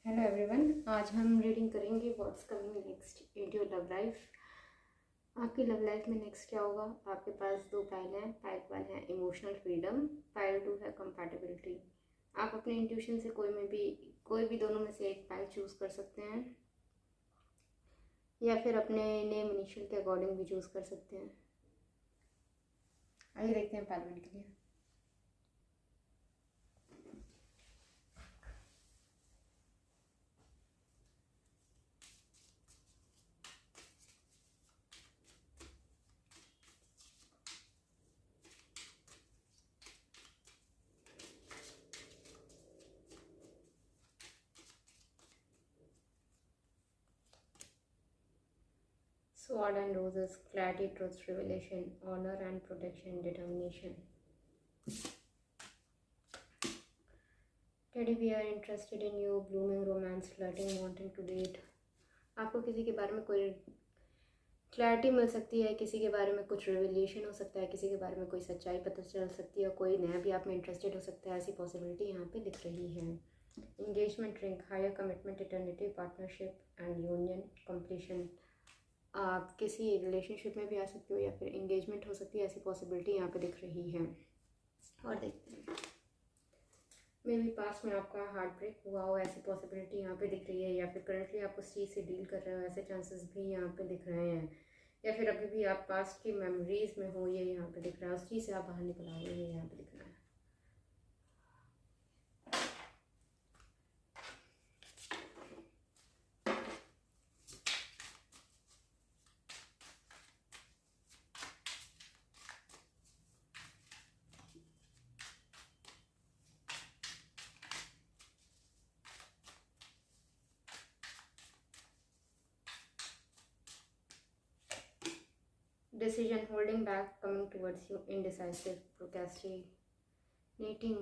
Hello everyone, आज हम reading करेंगे what's coming next in your love life. आपकी लव लाइफ में नेक्स्ट क्या होगा। आपके पास दो पाइल हैं। पाइल 1 है इमोशनल फ्रीडम, पाइल 2 है कंपैटिबिलिटी। आप अपने इंट्यूशन से कोई भी दोनों में से एक पाइल चूज कर सकते हैं या फिर अपने नेम इनिशियल के अकॉर्डिंग भी चूज कर सकते हैं। आइए देखते हैं पाइल 1 के लिए। Sword and Roses, clarity, truth, revelation, honor and protection, determination. Teddy bear interested in you, blooming romance, flirting, wanting to date. आपको किसी के बारे में कोई क्लैरिटी मिल सकती है, किसी के बारे में कुछ रिवलेशन हो सकता है, किसी के बारे में कोई सच्चाई पता चल सकती है, कोई नया भी आप में इंटरेस्टेड हो सकता है। ऐसी पॉसिबिलिटी यहाँ पे दिख रही है। Engagement ring, higher commitment, eternity, partnership and union, completion. आप किसी रिलेशनशिप में भी आ सकते हो या फिर इंगेजमेंट हो सकती है। ऐसी पॉसिबिलिटी यहाँ पे दिख रही है। और देखते हैं मे बी पास्ट में आपका हार्ट ब्रेक हुआ हो, ऐसी पॉसिबिलिटी यहाँ पे दिख रही है। या फिर करंटली आप उस चीज़ से डील कर रहे हो, ऐसे चांसेस भी यहाँ पे दिख रहे हैं। या फिर अभी भी आप पास्ट की मेमोरीज में हो, ये यहाँ पे दिख रहा है। उस चीज़ से आप बाहर निकल आओ, ये यहाँ पे दिख रहा है। Decision, holding back, coming towards you, indecisive, procrastinating।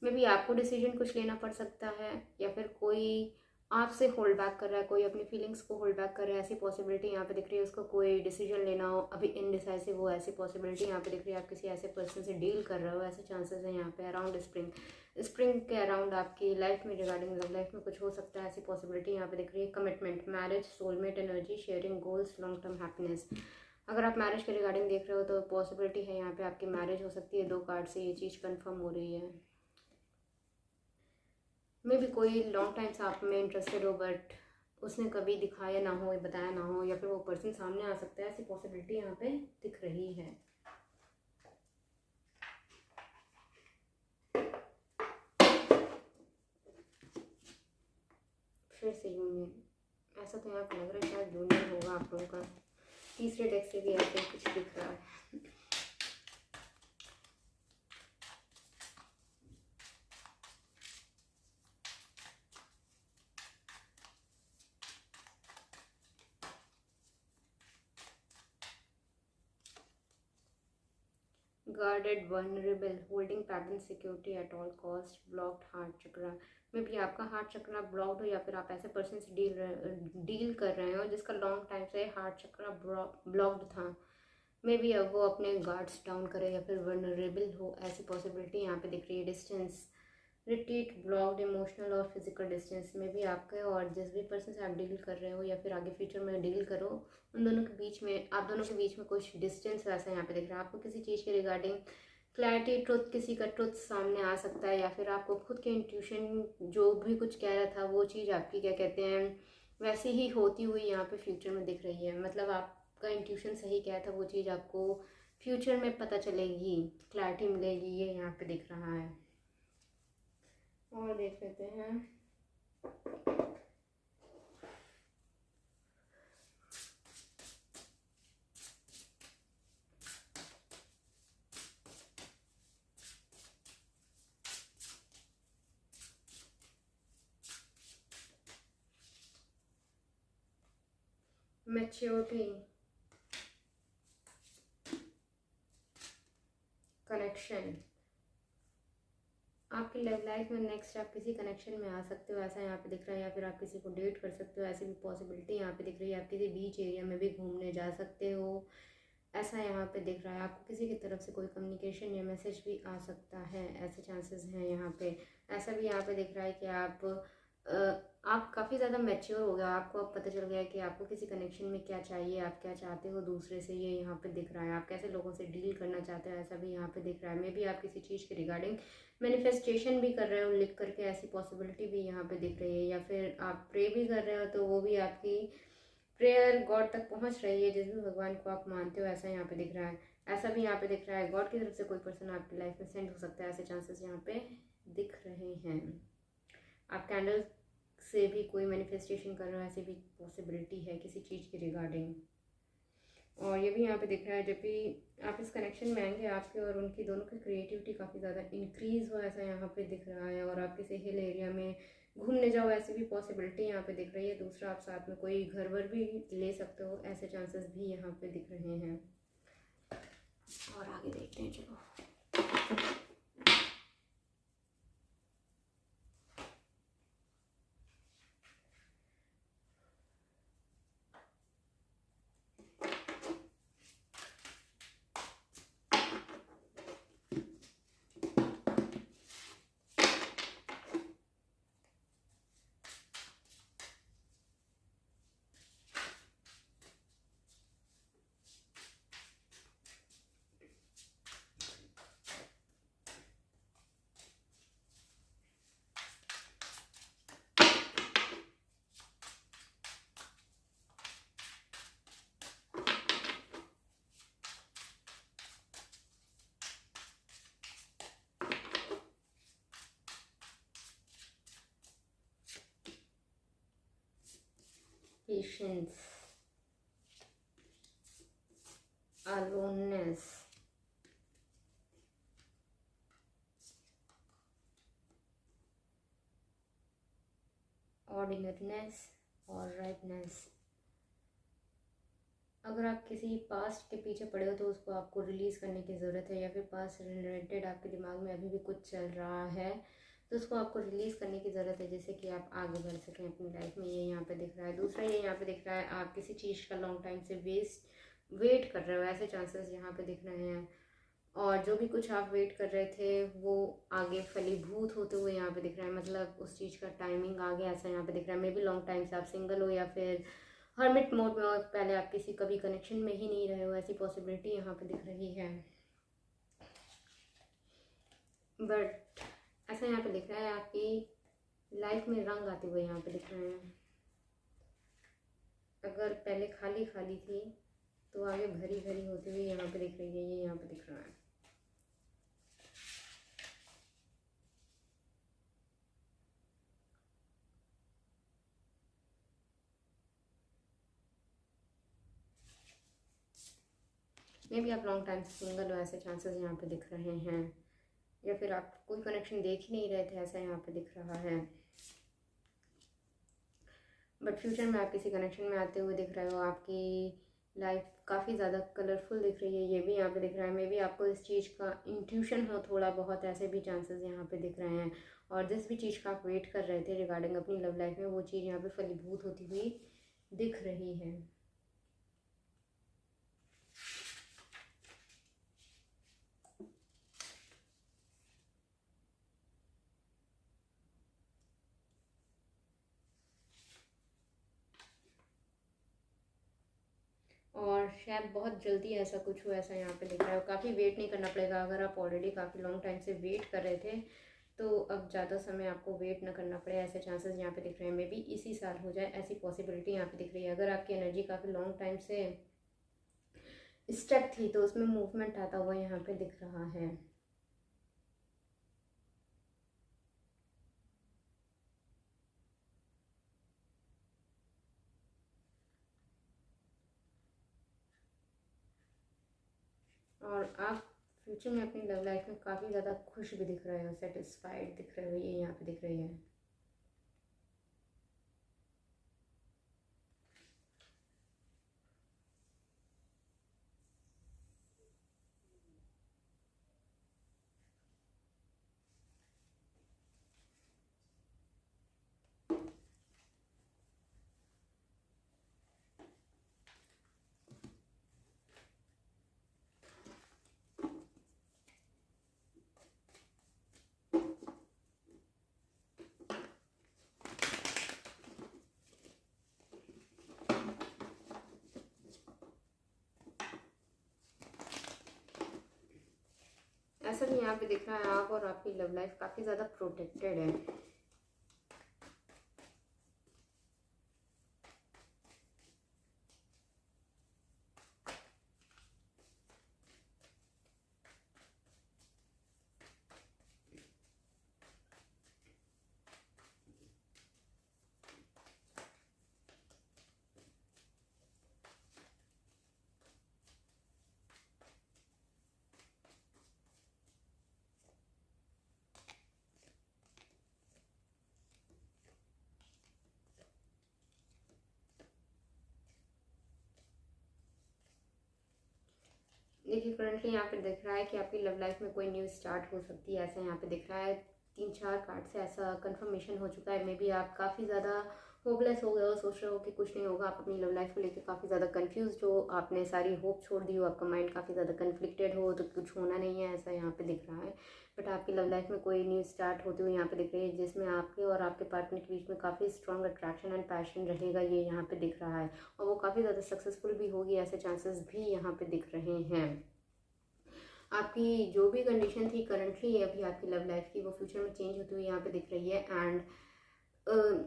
May be आपको डिसीजन कुछ लेना पड़ सकता है या फिर कोई आपसे होल्ड बैक कर रहा है, कोई अपनी फीलिंग्स को होल्ड बैक कर रहा है। ऐसी पॉसिबिलिटी यहाँ पे दिख रही है। उसको कोई डिसीजन लेना हो, अभी इनडिसाइसिव हो, ऐसी पॉसिबिलिटी यहाँ पे दिख रही है। आप किसी ऐसे पर्सन से डील कर रहे हो, ऐसे चांसेस हैं यहाँ पे। अराउंड स्प्रिंग के अराउंड आपकी लाइफ में, रिगार्डिंग लव लाइफ में कुछ हो सकता है। ऐसी पॉसिबिलिटी यहाँ पे दिख रही है। Commitment, marriage, soulmate energy, sharing goals, long term happiness. अगर आप मैरिज के रिगार्डिंग देख रहे हो तो पॉसिबिलिटी है यहाँ पे आपकी मैरिज हो सकती है। 2 कार्ड से ये चीज़ कंफर्म हो रही है। मे भी कोई लॉन्ग टाइम से आप में इंटरेस्टेड हो बट उसने कभी दिखाया ना हो, बताया ना हो, या फिर वो पर्सन सामने आ सकता है। ऐसी पॉसिबिलिटी यहाँ पे दिख रही है। फिर से यूनियन, ऐसा तो यहाँ पे लग रहा है शायद यूनियन होगा आप लोगों का। तीसरे डेक से भी ऐसे कुछ दिख रहा है। guarded, vulnerable, holding pattern security at all cost, blocked heart chakra। मे भी आपका हार्ट चक्रा ब्लॉक्ड हो या फिर आप ऐसे पर्सन से डील कर रहे हो जिसका लॉन्ग टाइम से हार्ट चक्रा ब्लॉक्ड था। मे बी अब वो अपने गार्ड्स डाउन करे या फिर वनरेबल हो। ऐसी पॉसिबिलिटी यहाँ पे दिख रही है। डिस्टेंस, रिट्रीट, ब्लॉक्ड, इमोशनल और फिजिकल डिस्टेंस में भी आपके और जिस भी पर्सन से आप डील कर रहे हो या फिर आगे फ्यूचर में डील करो, उन दोनों के बीच में, आप दोनों के बीच में कुछ डिस्टेंस वैसा यहाँ पे दिख रहा है। आपको किसी चीज़ के रिगार्डिंग क्लैरिटी, ट्रुथ, किसी का ट्रुथ सामने आ सकता है या फिर आपको खुद के इंट्यूशन जो भी कुछ कह रहा था वो चीज़ आपकी क्या कहते हैं वैसे ही होती हुई यहाँ पे फ्यूचर में दिख रही है। मतलब आपका इंट्यूशन सही क्या था, वो चीज़ आपको फ्यूचर में पता चलेगी, क्लैरिटी मिलेगी, ये यहाँ पे दिख रहा है। और देख लेते हैं मैच्योरिटी, कनेक्शन। आपकी लव लाइफ में नेक्स्ट आप किसी कनेक्शन में आ सकते हो, ऐसा यहाँ पे दिख रहा है। या फिर आप किसी को डेट कर सकते हो, ऐसी भी पॉसिबिलिटी यहाँ पे दिख रही है। आप किसी बीच एरिया में भी घूमने जा सकते हो, ऐसा यहाँ पे दिख रहा है। आपको किसी की तरफ से कोई कम्युनिकेशन या मैसेज भी आ सकता है, ऐसे चांसेस हैं यहाँ पे। ऐसा भी यहाँ पे दिख रहा है कि आप आप काफ़ी ज़्यादा मैच्योर हो गया, आपको अब पता चल गया है कि आपको किसी कनेक्शन में क्या चाहिए, आप क्या चाहते हो दूसरे से, ये यहाँ पे दिख रहा है। आप कैसे लोगों से डील करना चाहते हो, ऐसा भी यहाँ पे दिख रहा है। मे बी आप किसी चीज़ के रिगार्डिंग मैनिफेस्टेशन भी कर रहे हो लिख करके, ऐसी पॉसिबिलिटी भी यहाँ पे दिख रही है। या फिर आप प्रे भी कर रहे हो तो वो भी आपकी प्रेयर गॉड तक पहुँच रही है, जिस भी भगवान को आप मानते हो, ऐसा यहाँ पे दिख रहा है। ऐसा भी यहाँ पे दिख रहा है गॉड की तरफ से कोई पर्सन आपकी लाइफ में सेंड हो सकता है, ऐसे चांसेस यहाँ पे दिख रहे हैं। आप कैंडल से भी कोई मैनिफेस्टेशन कर रहे हो, ऐसी भी पॉसिबिलिटी है किसी चीज़ के रिगार्डिंग। और ये भी यहाँ पे दिख रहा है जब भी आप इस कनेक्शन में आएंगे, आपके और उनकी दोनों की क्रिएटिविटी काफ़ी ज़्यादा इंक्रीज़ हो, ऐसा यहाँ पे दिख रहा है। और आप किसी हिल एरिया में घूमने जाओ, ऐसी भी पॉसिबिलिटी यहाँ पे दिख रही है। दूसरा, आप साथ में कोई घर वर भी ले सकते हो, ऐसे चांसेस भी यहाँ पे दिख रहे हैं। और आगे देखते हैं, चलो। Patience, aloneness, ऑर्डिनरीनेस और राइटनेस। अगर आप किसी पास्ट के पीछे पड़े हो तो उसको आपको रिलीज़ करने की ज़रूरत है, या फिर पास्ट से रिलेटेड आपके दिमाग में अभी भी कुछ चल रहा है तो उसको आपको रिलीज़ करने की ज़रूरत है, जिससे कि आप आगे बढ़ सकें अपनी लाइफ में। ये यहाँ पे दिख रहा है। दूसरा, ये यहाँ पे दिख रहा है आप किसी चीज़ का लॉन्ग टाइम से वेट कर रहे हो, ऐसे चांसेस यहाँ पे दिख रहे हैं। और जो भी कुछ आप वेट कर रहे थे वो आगे फलीभूत होते हुए यहाँ पे दिख रहा है, मतलब उस चीज़ का टाइमिंग आ गया, ऐसा यहाँ पे दिख रहा है। मे बी लॉन्ग टाइम से आप सिंगल हो, या फिर हर्मिट मोड में हो, पहले आप किसी कभी कनेक्शन में ही नहीं रहे हो, ऐसी पॉसिबिलिटी यहाँ पे दिख रही है। बट ऐसा यहाँ पे दिख रहा है आपकी लाइफ में रंग आते हुए यहाँ पे दिख रहे हैं। अगर पहले खाली खाली थी तो आगे भरी भरी होती हुई यहाँ पे दिख रही है, ये यहाँ पे दिख रहा है। मे भी आप लॉन्ग टाइम से सिंगल हो, ऐसे चांसेस यहाँ पे दिख रहे हैं। या फिर आप कोई कनेक्शन देख ही नहीं रहे थे, ऐसा यहाँ पे दिख रहा है। बट फ्यूचर में आप किसी कनेक्शन में आते हुए दिख रहे हो, आपकी लाइफ काफ़ी ज़्यादा कलरफुल दिख रही है, ये भी यहाँ पे दिख रहा है। मे बी आपको इस चीज़ का इंट्यूशन हो थोड़ा बहुत, ऐसे भी चांसेस यहाँ पे दिख रहे हैं। और जिस भी चीज़ का आप वेट कर रहे थे रिगार्डिंग अपनी लव लाइफ में, वो चीज़ यहाँ पे फलीभूत होती हुई दिख रही है। और शायद बहुत जल्दी ऐसा कुछ हो, ऐसा यहाँ पे दिख रहा है। काफ़ी वेट नहीं करना पड़ेगा। अगर आप ऑलरेडी काफ़ी लॉन्ग टाइम से वेट कर रहे थे तो अब ज़्यादा समय आपको वेट ना करना पड़े, ऐसे चांसेस यहाँ पे दिख रहे हैं। मे बी इसी साल हो जाए, ऐसी पॉसिबिलिटी यहाँ पे दिख रही है। अगर आपकी एनर्जी काफ़ी लॉन्ग टाइम से स्टक थी तो उसमें मूवमेंट आता हुआ यहाँ पे दिख रहा है। और आप फ्यूचर में अपनी लव लाइफ में काफ़ी ज़्यादा खुश भी दिख रहे हो, सेटिस्फाइड दिख रहे हो, ये यहाँ पे दिख रही है। ऐसा भी यहाँ पे दिख रहा है आप और आपकी लव लाइफ काफ़ी ज़्यादा प्रोटेक्टेड है। देखिए करंटली यहाँ पे दिख रहा है कि आपकी लव लाइफ में कोई न्यू स्टार्ट हो सकती है, ऐसा यहाँ पे दिख रहा है। 3-4 कार्ड से ऐसा कंफर्मेशन हो चुका है। मे बी आप काफ़ी ज़्यादा होपलेस हो गए हो, सोच रहे हो कि कुछ नहीं होगा, आप अपनी लव लाइफ को लेकर काफ़ी ज़्यादा कंफ्यूज हो, आपने सारी होप छोड़ दी हो, आपका माइंड काफ़ी ज़्यादा कन्फ्लिक्टेड हो, तो कुछ होना नहीं है ऐसा यहाँ पे दिख रहा है। बट आपकी लव लाइफ में कोई न्यू स्टार्ट होती हुई यहाँ पे दिख रही है, जिसमें आपके और आपके पार्टनर के बीच में काफ़ी स्ट्रॉन्ग अट्रैक्शन एंड पैशन रहेगा, ये यहाँ पे दिख रहा है। और वो काफ़ी ज़्यादा सक्सेसफुल भी होगी, ऐसे चांसेस भी यहाँ पे दिख रहे हैं। आपकी जो भी कंडीशन थी करंटली अभी आपकी लव लाइफ की, वो फ्यूचर में चेंज होती हुई यहाँ पे दिख रही है। एंड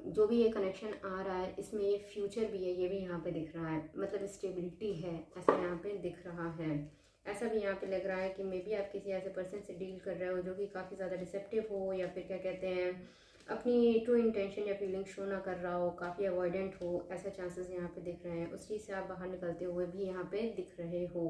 जो भी ये कनेक्शन आ रहा है इसमें ये फ्यूचर भी है, ये भी यहाँ पे दिख रहा है, मतलब स्टेबिलिटी है, ऐसा यहाँ पे दिख रहा है। ऐसा भी यहाँ पे लग रहा है कि मे बी आप किसी ऐसे पर्सन से डील कर रहे हो जो कि काफ़ी ज़्यादा डिसेप्टिव हो, या फिर क्या कहते हैं अपनी ट्रू इंटेंशन या फीलिंग शो ना कर रहा हो, काफ़ी अवॉइडेंट हो, ऐसा चांसेस यहाँ पे दिख रहे हैं। उस चीज़ से आप बाहर निकलते हुए भी यहाँ पे दिख रहे हो।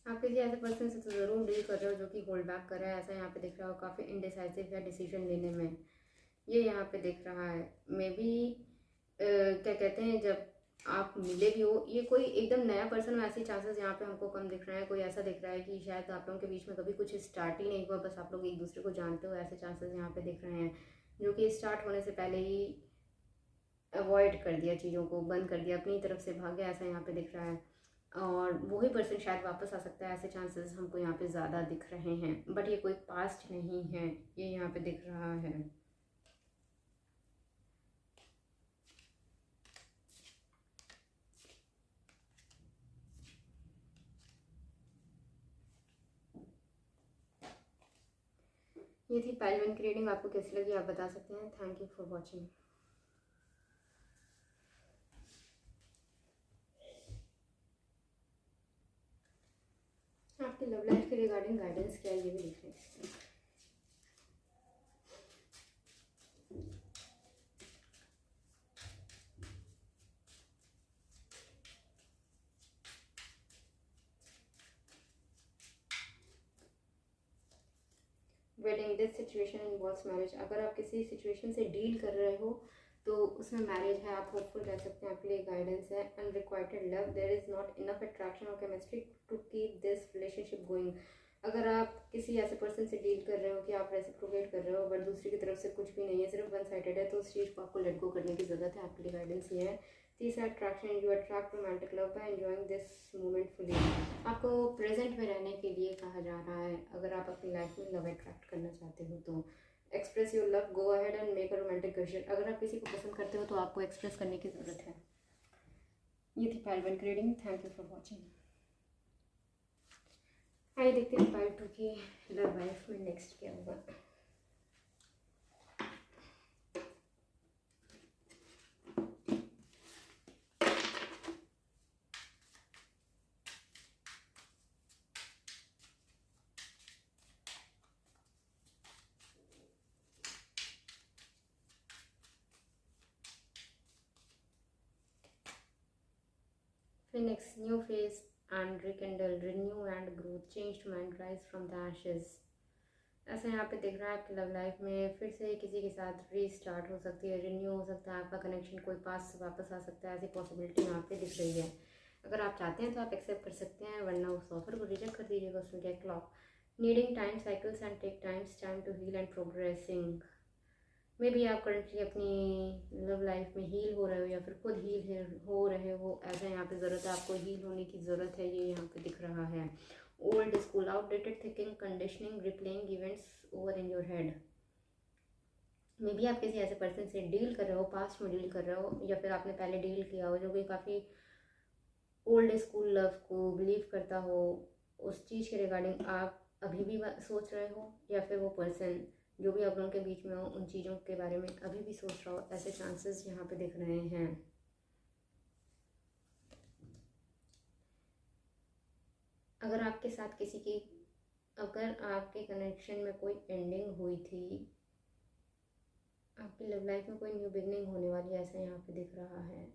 आप किसी ऐसे पर्सन से तो ज़रूर डील कर रहे हो जो कि होल्ड बैक कर रहा है, ऐसा यहाँ पे दिख रहा हो, काफ़ी इनडिसाइसिव है डिसीजन लेने में, ये यहाँ पे दिख रहा है। मे बी क्या कहते हैं जब आप मिले भी हो, ये कोई एकदम नया पर्सन हो, ऐसे चांसेस यहाँ पे हमको कम दिख रहे हैं। कोई ऐसा दिख रहा है कि शायद आप लोगों के बीच में कभी कुछ स्टार्ट ही नहीं हुआ, बस आप लोग एक दूसरे को जानते हो, ऐसे चांसेस यहाँ पे दिख रहे हैं, जो कि स्टार्ट होने से पहले ही अवॉइड कर दिया, चीज़ों को बंद कर दिया, अपनी तरफ से भाग गया, ऐसा यहाँ पे दिख रहा है। और वही पर्सन शायद वापस आ सकता है, ऐसे चांसेस हमको यहाँ पे ज़्यादा दिख रहे हैं। बट ये कोई पास्ट नहीं है, ये यहाँ पे दिख रहा है। ये थी पाइल वन की रीडिंग। आपको कैसी लगी आप बता सकते हैं। Thank you for watching. आपकी लव लाइफ के रिगार्डिंग गाइडेंस क्या है ये भी देख लें। Wedding, this situation involves marriage. अगर आप किसी सिचुएशन से डील कर रहे हो तो उसमें मैरिज है, आप होपफुल रह सकते हैं, आपके लिए गाइडेंस है। Unrequited love, there is not enough attraction और chemistry to keep this relationship going. अगर आप किसी ऐसे पर्सन से डील कर रहे हो कि आप रेसिप्रोकेट कर रहे हो बट दूसरी की तरफ से कुछ भी नहीं है, सिर्फ वन साइडेड है, तो उस चीज़ को आपको लेट गो करने की ज़रूरत है। आपके लिए गाइडेंस ये है। तीसरा attraction, you attract romantic love by enjoying this moment fully. आपको प्रेजेंट में रहने के लिए कहा जा रहा है। अगर आप अपनी लाइफ में लव अट्रैक्ट करना चाहते हो तो express your love, go ahead and make a romantic gesture। अगर आप किसी को पसंद करते हो तो आपको एक्सप्रेस करने की ज़रूरत है। ये थी पाइल वन की reading. Thank you for watching. आइए देखते हैं पाइल टू की लव लाइफ में नेक्स्ट क्या होगा। फिर next new phase, and rekindle, renew and growth, change to mind, rise from the ashes। ऐसा यहाँ पे दिख रहा है आपकी लव लाइफ में फिर से किसी के साथ रीस्टार्ट हो सकती है, रिन्यू हो सकता है आपका कनेक्शन, कोई पास वापस आ सकता है, ऐसी पॉसिबिलिटी यहाँ पे दिख रही है। अगर आप चाहते हैं तो आप एक्सेप्ट कर सकते हैं, वरना उस ऑफर को रिजेक्ट कर दीजिएगा। उसमें क्या clock needing time cycles and take time to heal and progressing. Maybe आप करंटली अपनी लव लाइफ में हील हो रहे हो या फिर खुद हील हो रहे हो, ऐसा यहाँ पे ज़रूरत है, आपको हील होने की ज़रूरत है, ये यहाँ पे दिख रहा है। Old school, outdated thinking, conditioning, replaying events over in your head. Maybe आप किसी ऐसे पर्सन से डील कर रहे हो, पास्ट में डील कर रहे हो, या फिर आपने पहले डील किया हो, जो कि काफ़ी ओल्ड स्कूल लव को बिलीव करता हो, उस चीज़ के रिगार्डिंग आप अभी भी सोच रहे हो, या फिर वो पर्सन जो भी आप लोगों के बीच में हो उन चीज़ों के बारे में अभी भी सोच रहा हो, ऐसे चांसेस यहाँ पे दिख रहे हैं। अगर आपके साथ किसी की, अगर आपके कनेक्शन में कोई एंडिंग हुई थी, आपकी लव लाइफ में कोई न्यू बिगनिंग होने वाली है, ऐसा यहाँ पे दिख रहा है।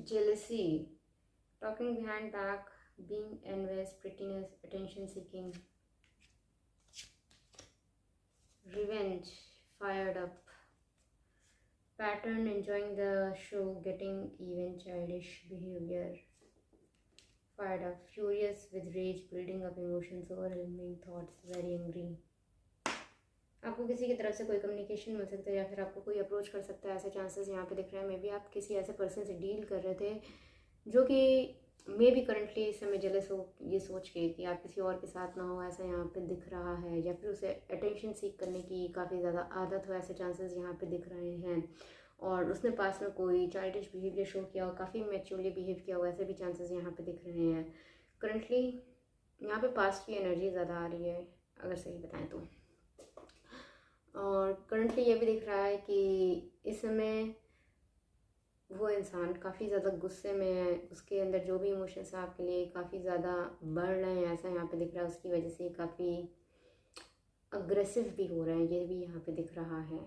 Jealousy, talking behind back, being envious, prettiness, attention seeking, revenge, fired up, pattern, enjoying the show, getting even, childish behavior, fired up, furious with rage, building up emotions, overwhelming thoughts, very angry। आपको किसी की तरफ से कोई communication मिल सकता है या फिर आपको कोई अप्रोच कर सकता है, ऐसे चांसेस यहाँ पे दिख रहे हैं। मे बी आप किसी ऐसे पर्सन से डील कर रहे थे जो कि मे बी करंटली इस समय जेलस हो, ये सोच के कि आप किसी और के साथ ना हो, ऐसा यहाँ पे दिख रहा है, या फिर उसे अटेंशन सीख करने की काफ़ी ज़्यादा आदत हो, ऐसे चांसेस यहाँ पे दिख रहे हैं। और उसने पास में कोई चाइल्डिश बिहेवियर शो किया हो, काफ़ी मैच्योरली बिहेव किया हो, ऐसे भी चांसेस यहाँ पे दिख रहे हैं। करंटली यहाँ पे पास्ट की एनर्जी ज़्यादा आ रही है, अगर सही बताएं तो। और करंटली ये भी दिख रहा है कि इस समय वो इंसान काफ़ी ज़्यादा गुस्से में है, उसके अंदर जो भी इमोशंस हैं आपके लिए काफ़ी ज़्यादा बढ़ रहे हैं, ऐसा यहाँ पे दिख रहा है। उसकी वजह से काफ़ी अग्रेसिव भी हो रहा है, ये भी यहाँ पे दिख रहा है।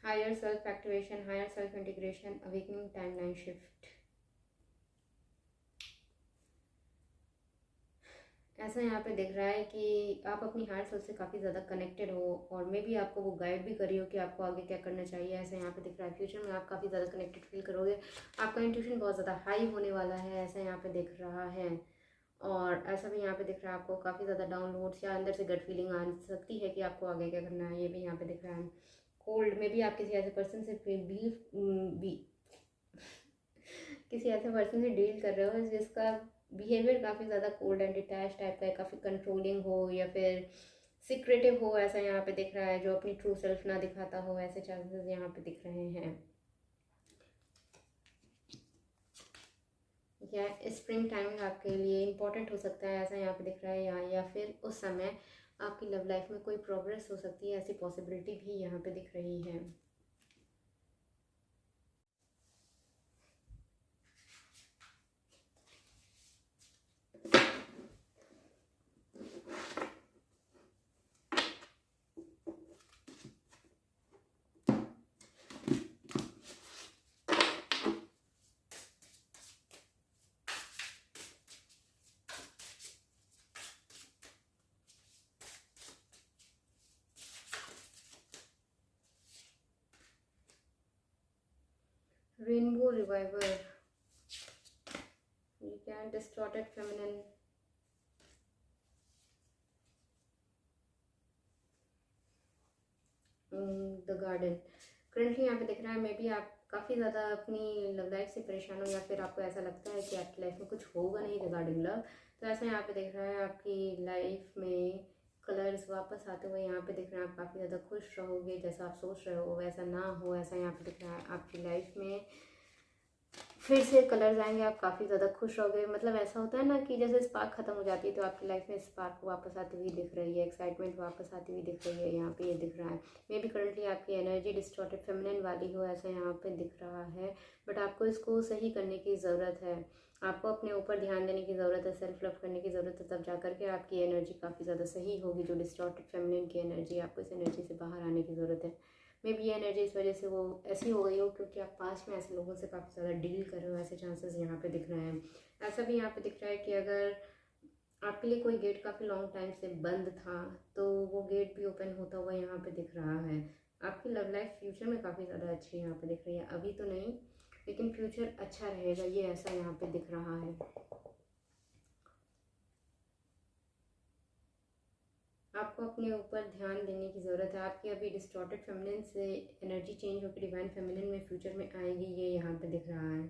Higher self activation, higher self integration, awakening timeline shift. ऐसा यहाँ पे दिख रहा है कि आप अपनी हायर सेल्फ से काफ़ी ज़्यादा कनेक्टेड हो, और मे बी आपको वो गाइड भी कर रही हो कि आपको आगे क्या करना चाहिए, ऐसा यहाँ पे दिख रहा है। फ्यूचर में आप काफ़ी ज़्यादा कनेक्टेड फील करोगे, आपका इंट्यूशन बहुत ज़्यादा हाई होने वाला है, ऐसा यहाँ पे दिख रहा है। और ऐसा भी यहाँ पे दिख रहा है आपको काफ़ी ज़्यादा डाउनलोड्स या अंदर से गट फीलिंग आ सकती है कि आपको आगे क्या करना है, ये भी यहाँ पे दिख रहा है। कोल्ड में भी आप किसी ऐसे पर्सन से किसी ऐसे पर्सन से डील कर रहे हो जिसका बिहेवियर काफ़ी ज़्यादा कोल्ड एंड डिटैच टाइप का है, काफ़ी कंट्रोलिंग हो या फिर सिक्रेटिव हो, ऐसा यहाँ पे दिख रहा है, जो अपनी ट्रू सेल्फ ना दिखाता हो, ऐसे चांसेस यहाँ पे दिख रहे हैं। या स्प्रिंग टाइमिंग आपके लिए इम्पोर्टेंट हो सकता है, ऐसा यहाँ पे दिख रहा है, या फिर उस समय आपकी लव लाइफ में कोई प्रोग्रेस हो सकती है, ऐसी पॉसिबिलिटी भी यहाँ पे दिख रही है। रेनबो रिवाइवर, ये क्या है, distorted feminine, the garden. Currently यहाँ पे दिख रहा है मे बी आप काफ़ी ज़्यादा अपनी लव लाइफ से परेशान हो, या फिर आपको ऐसा लगता है कि आपकी लाइफ में कुछ होगा नहीं रिगार्डिंग लव। तो ऐसा यहाँ पे दिख रहा है आपकी लाइफ में कलर्स वापस आते हुए यहाँ पे दिख रहा है। आप काफ़ी ज़्यादा खुश रहोगे, जैसा आप सोच रहे हो वैसा ना हो, ऐसा यहाँ पे दिख रहा है। आपकी लाइफ में फिर से कलर्स आएंगे, आप काफ़ी ज़्यादा खुश रहोगे। मतलब ऐसा होता है ना कि जैसे स्पार्क खत्म हो जाती है तो आपकी लाइफ में स्पार्क वापस आती हुई दिख रही है, एक्साइटमेंट वापस आती हुई दिख रही है, यहाँ पे ये दिख रहा है। मे बी करंटली आपकी एनर्जी डिस्टॉर्टेड फेमिनिन वाली हो, ऐसा यहाँ पे दिख रहा है। बट आपको इसको सही करने की ज़रूरत है, आपको अपने ऊपर ध्यान देने की ज़रूरत है, सेल्फ लव करने की ज़रूरत है, तब जा करके आपकी एनर्जी काफ़ी ज़्यादा सही होगी। जो डिस्टॉर्टेड फेमिनिन की एनर्जी, आपको इस एनर्जी से बाहर आने की ज़रूरत है। मे बी ये एनर्जी इस वजह से वो ऐसी हो गई हो क्योंकि आप पास में ऐसे लोगों से काफ़ी ज़्यादा डील कर रहे हो, ऐसे चांसेस यहाँ पे दिख रहे हैं। ऐसा भी यहाँ पे दिख रहा है कि अगर आपके लिए कोई गेट काफ़ी लॉन्ग टाइम से बंद था तो वो गेट भी ओपन होता हुआ यहाँ पे दिख रहा है। आपकी लव लाइफ फ्यूचर में काफ़ी ज़्यादा अच्छी यहाँ पे दिख रही है, अभी तो नहीं लेकिन फ्यूचर अच्छा रहेगा, ये ऐसा यहाँ पे दिख रहा है। आपको अपने ऊपर ध्यान देने की ज़रूरत है। आपकी अभी डिस्टॉर्टेड फेमिनिन से एनर्जी चेंज होकर डिवाइन फेमिनिन में फ्यूचर में आएगी, ये यहाँ पे दिख रहा है।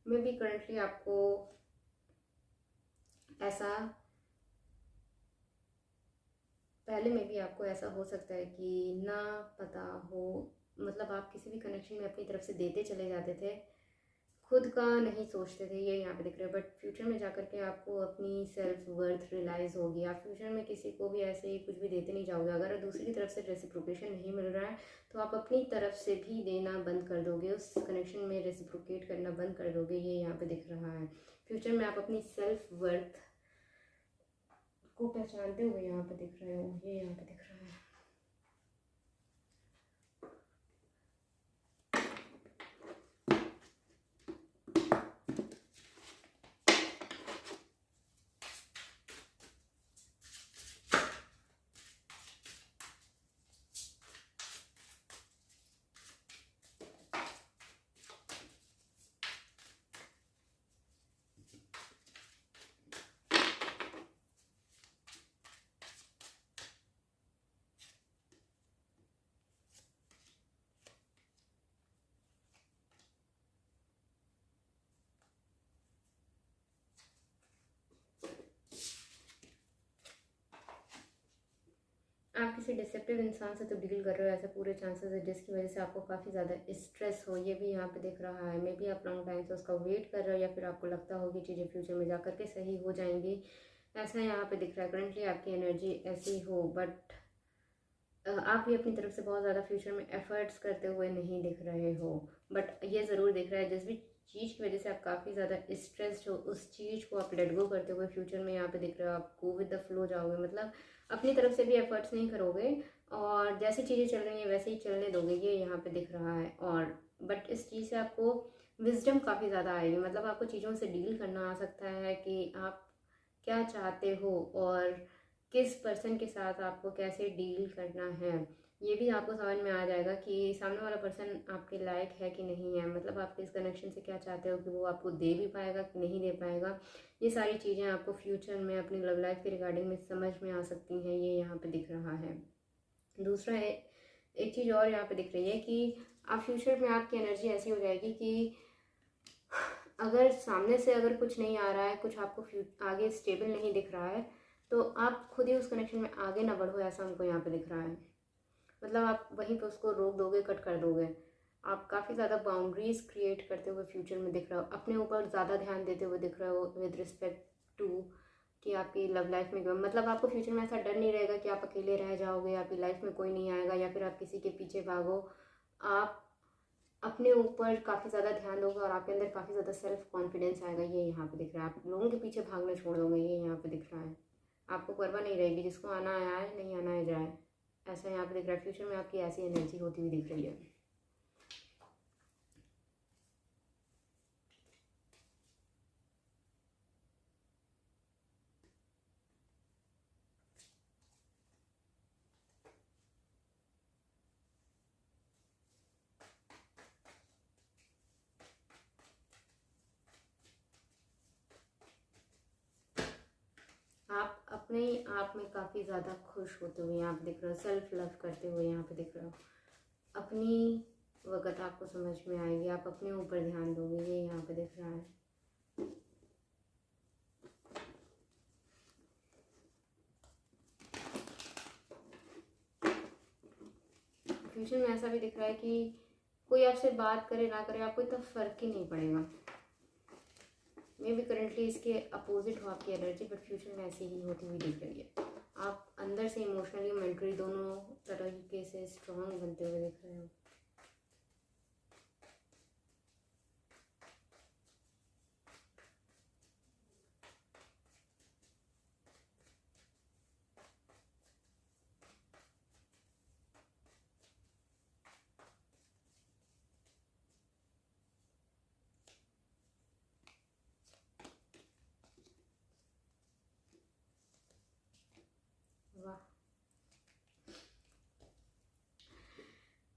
मे बी करंटली आपको ऐसा, पहले में भी आपको ऐसा हो सकता है कि ना पता हो, मतलब आप किसी भी कनेक्शन में अपनी तरफ से देते चले जाते थे, खुद का नहीं सोचते थे, ये यहाँ पे दिख रहा है। बट फ्यूचर में जाकर के आपको अपनी सेल्फ वर्थ रियलाइज़ होगी। आप फ्यूचर में किसी को भी ऐसे ही कुछ भी देते नहीं जाओगे। अगर दूसरी तरफ से रेसिप्रोकेशन नहीं मिल रहा है तो आप अपनी तरफ से भी देना बंद कर दोगे, उस कनेक्शन में रेसिप्रोकेट करना बंद कर दोगे, ये यहाँ पे दिख रहा है। फ्यूचर में आप अपनी सेल्फ वर्थ को पहचानते हुए यहाँ पे दिख रहे हो, ये यहाँ पे दिख रहा है। आप किसी डिसेप्टिव इंसान से तो डील कर रहे हो, ऐसे पूरे चांसेस है जिसकी वजह से आपको काफ़ी ज़्यादा स्ट्रेस हो, ये भी यहाँ पे दिख रहा है। मे बी आप लॉन्ग टाइम से उसका वेट कर रहे हो, या फिर आपको लगता हो कि चीज़ें फ्यूचर में जा करके सही हो जाएंगी, ऐसा यहाँ पे दिख रहा है। करंटली आपकी एनर्जी ऐसी हो, बट आप भी अपनी तरफ से बहुत ज़्यादा फ्यूचर में एफर्ट्स करते हुए नहीं दिख रहे हो। बट ये ज़रूर दिख रहा है जिस भी चीज़ की वजह से आप काफ़ी ज़्यादा स्ट्रेस्ड हो, उस चीज़ को आप लेट गो करते हुए फ्यूचर में यहाँ पे दिख रहा है। आप गो विद द फ्लो जाओगे, मतलब अपनी तरफ से भी एफर्ट्स नहीं करोगे और जैसी चीज़ें चल रही हैं वैसे ही चलने दोगे, ये यहाँ पे दिख रहा है। और बट इस चीज़ से आपको विजडम काफ़ी ज़्यादा आएगी, मतलब आपको चीज़ों से डील करना आ सकता है कि आप क्या चाहते हो और किस पर्सन के साथ आपको कैसे डील करना है, ये भी आपको समझ में आ जाएगा कि सामने वाला पर्सन आपके लायक है कि नहीं है। मतलब आप इस कनेक्शन से क्या चाहते हो कि वो आपको दे भी पाएगा कि नहीं दे पाएगा, ये सारी चीज़ें आपको फ्यूचर में अपनी लव लाइफ के रिगार्डिंग में समझ में आ सकती हैं, ये यहाँ पे दिख रहा है। दूसरा एक चीज़ और यहाँ पे दिख रही है कि आप फ्यूचर में आपकी एनर्जी ऐसी हो जाएगी कि अगर सामने से अगर कुछ नहीं आ रहा है, कुछ आपको आगे स्टेबल नहीं दिख रहा है, तो आप खुद ही उस कनेक्शन में आगे ना बढ़ो, ऐसा हमको यहाँ पे दिख रहा है। मतलब आप वहीं पे उसको रोक दोगे, कट कर दोगे। आप काफ़ी ज़्यादा बाउंड्रीज क्रिएट करते हुए फ्यूचर में दिख रहे हो, अपने ऊपर ज़्यादा ध्यान देते हुए दिख रहे हो विद रिस्पेक्ट टू कि आपकी लव लाइफ में, मतलब आपको फ्यूचर में ऐसा डर नहीं रहेगा कि आप अकेले रह जाओगे, आपकी लाइफ में कोई नहीं आएगा, या फिर आप किसी के पीछे भागो। आप अपने ऊपर काफ़ी ज़्यादा ध्यान दोगे और आपके अंदर काफ़ी ज़्यादा सेल्फ कॉन्फिडेंस आएगा, ये यहाँ पे दिख रहा है। आप लोगों के पीछे भागना छोड़ दोगे, ये यहाँ पे दिख रहा है। आपको परवाह नहीं रहेगी, जिसको आना आए, नहीं आना है जाए, ऐसा यहाँ पे दिख रहा है। फ्यूचर में आपकी ऐसी एनर्जी होती हुई दिख रही है। नहीं, आप में काफ़ी ज़्यादा खुश होते हुए यहाँ पे दिख रहे हो, सेल्फ लव करते हुए यहाँ पे दिख रहे हो। अपनी वक़्त आपको समझ में आएगी, आप अपने ऊपर ध्यान दोगे, ये यहाँ पे दिख रहा है। फ्यूचर में ऐसा भी दिख रहा है कि कोई आपसे बात करे ना करे, आपको इतना फ़र्क ही नहीं पड़ेगा। मे बी करेंटली इसके अपोजिट हो आपकी एनर्जी, बट फ्यूचर में ऐसी ही होती हुई दिख रही है। आप अंदर से इमोशनली मेंटली दोनों तरीके से स्ट्रॉन्ग बनते हुए दिख रहे हो। वाह,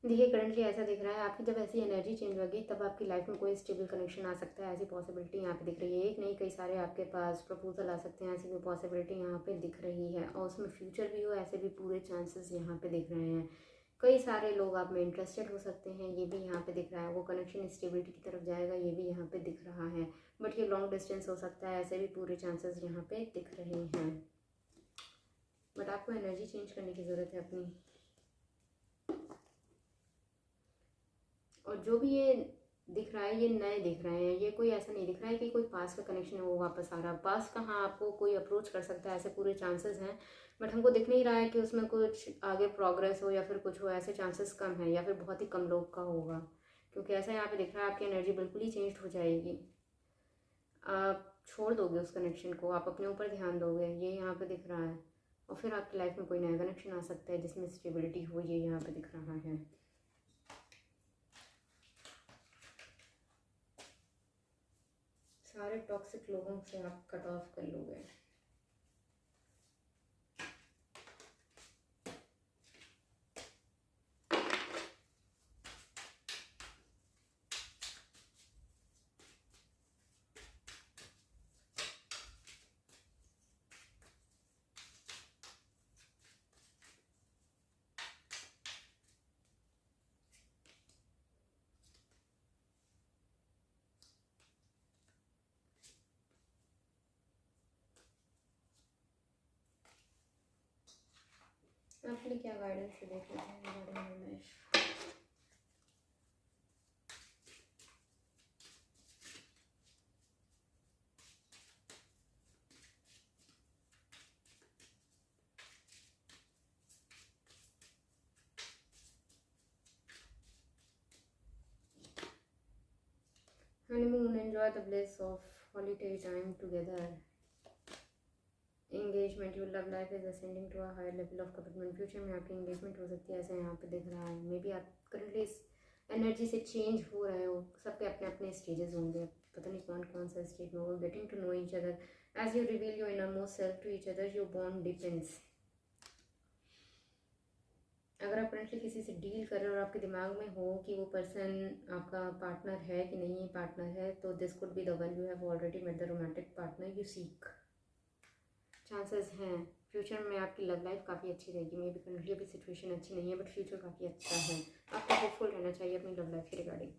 देखिए करेंटली ऐसा दिख रहा है, आपकी जब ऐसी एनर्जी चेंज होगी तब आपकी लाइफ में कोई स्टेबल कनेक्शन आ सकता है, ऐसी पॉसिबिलिटी यहाँ पे दिख रही है। एक नहीं कई सारे आपके पास प्रपोजल आ सकते हैं, ऐसी भी पॉसिबिलिटी यहाँ पे दिख रही है। और उसमें फ्यूचर भी हो, ऐसे भी पूरे चांसेस यहाँ पे दिख रहे हैं। कई सारे लोग आप में इंटरेस्टेड हो सकते हैं, ये भी यहाँ पे दिख रहा है। वो कनेक्शन स्टेबिलिटी की तरफ जाएगा, ये भी यहाँ पे दिख रहा है। बट ये लॉन्ग डिस्टेंस हो सकता है, ऐसे भी पूरे चांसेस यहाँ पे दिख रहे हैं। बट आपको एनर्जी चेंज करने की ज़रूरत है अपनी। और जो भी ये दिख रहा है, ये नए दिख रहे हैं। ये कोई ऐसा नहीं दिख रहा है कि कोई पास का कनेक्शन है वो वापस आ रहा है। पास कहाँ आपको कोई अप्रोच कर सकता है, ऐसे पूरे चांसेस हैं। बट हमको दिख नहीं रहा है कि उसमें कुछ आगे प्रोग्रेस हो या फिर कुछ हो, ऐसे चांसेस कम है, या फिर बहुत ही कम लोग का होगा। क्योंकि ऐसा यहाँ पे दिख रहा है, आपकी एनर्जी बिल्कुल ही चेंज हो जाएगी। आप छोड़ दोगे उस कनेक्शन को, आप अपने ऊपर ध्यान दोगे, ये यहाँ पे दिख रहा है। और फिर आपकी लाइफ में कोई नया कनेक्शन आ सकता है जिसमें स्टेबिलिटी हो, ये यहाँ पे दिख रहा है। सारे टॉक्सिक लोगों से आप कट ऑफ कर लोगे। आपके लिए क्या गाइडेंस है देख लेते हैं regarding your life. honeymoon, enjoy the bliss of holiday time together. engagement, your love life is ascending to a higher level of commitment. Future में आपकी engagement हो सकती है, ऐसा यहाँ पे दिख रहा है। मे बी आप करंटली इस एनर्जी से चेंज हो रहे हो। सबके अपने अपने स्टेजेस होंगे, पता नहीं कौन कौन सा स्टेज में हो। Getting to know each other as you reveal your inner most self to each other, your bond depends. अगर आप करंटली किसी से डील कर रहे हो और आपके दिमाग में हो कि वो पर्सन आपका पार्टनर है कि नहीं पार्टनर है, तो this could be the one you have already met the romantic partner you seek. Chances हैं फ्यूचर में आपकी लव लाइफ काफ़ी अच्छी रहेगी। मे बी करंटली अभी सिचुएशन अच्छी नहीं है, बट फ्यूचर काफ़ी अच्छा है। आपको होपफुल रहना चाहिए अपनी लव लाइफ के रिगार्डिंग।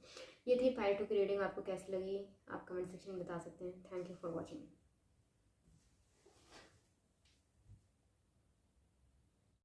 ये थी 5-2 की रीडिंग। आपको कैसी लगी आप कमेंट सेक्शन में बता सकते हैं। Thank you for watching.